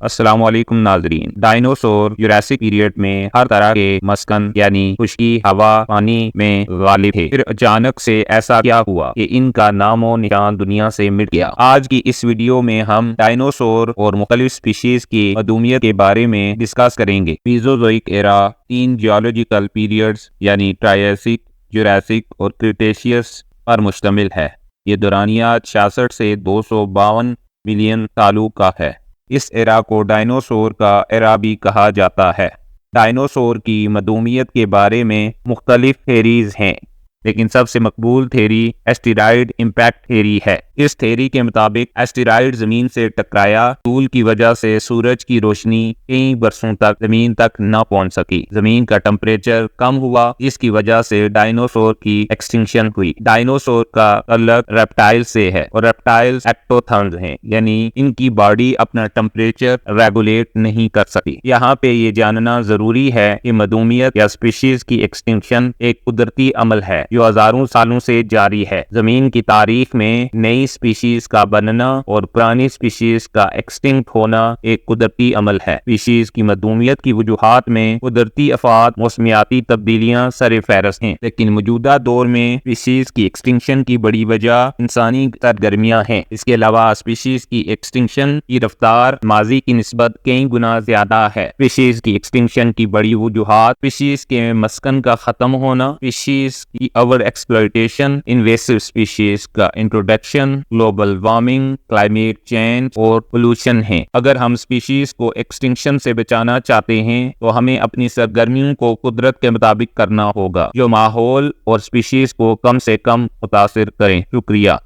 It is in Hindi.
अस्सलाम वालेकुम नाजरीन। डायनासोर जुरासिक पीरियड में हर तरह के मस्कन यानी खुश्की, हवा, पानी में गालिब थे। फिर अचानक से ऐसा क्या हुआ कि इनका नामो निशान दुनिया से मिट गया। आज की इस वीडियो में हम डायनासोर और मुख्तलिफ स्पीशीज की मदूमियत के बारे में डिस्कस करेंगे। मीज़ोज़ोइक एरा 3 जियोलॉजिकल पीरियड्स यानी ट्रायसिक, जुरासिक और क्रिटेशियस पर मुश्तमिल है। ये दौरानिया 66 से 252 मिलियन सालों का है। इस एरा को डायनासोर का एरा भी कहा जाता है। डायनासोर की मदूमियत के बारे में मुख्तलिफ थेरीज हैं, लेकिन सबसे मकबूल थेरी एस्टेरॉयड इम्पैक्ट थेरी है। इस थेरी के मुताबिक एस्टेरॉयड जमीन से टकराया, धूल की वजह से सूरज की रोशनी कई बरसों तक जमीन तक न पहुंच सकी। जमीन का टेम्परेचर कम हुआ, जिसकी वजह से डायनासोर की एक्सटिंक्शन हुई। डायनासोर का ताल्लुक रेप्टाइल से है और रेप्टाइल्स एक्टोथर्म्स हैं, यानी इनकी बॉडी अपना टेम्परेचर रेगुलेट नहीं कर सकती। यहाँ पे ये जानना जरूरी है कि मदूमियत या स्पीशीज की एक्सटिंक्शन एक कुदरती अमल है जो हजारों सालों से जारी है। जमीन की तारीख में नई स्पीशीज का बनना और पुरानी स्पीशीज का एक्सटिंक्ट होना एक कुदरती अमल है। स्पीशीज की मदूमियत की वजूहात में कुदरती आफात, मौसमियाती तब्दीलियां सरे फहरस्त हैं, लेकिन मौजूदा दौर में स्पीशीज की एक्सटिंक्शन की बड़ी वजह इंसानी सरगर्मियां हैं। इसके अलावा स्पीशीज की एक्सटिंक्शन की रफ्तार माजी की निस्बत कई गुना ज्यादा है। स्पीशीज की एक्सटिंक्शन की बड़ी वजूहात स्पीशीज के मस्कन का खत्म होना, स्पीशीज की ओवर एक्सप्लॉयटेशन, इन्वेसिव स्पीशीज का introduction, global warming, climate change और पोल्यूशन है। अगर हम स्पीशीज को एक्सटिंक्शन से बचाना चाहते हैं तो हमें अपनी सरगर्मियों को कुदरत के मुताबिक करना होगा, जो माहौल और स्पीशीज को कम से कम मुतासिर करें। शुक्रिया।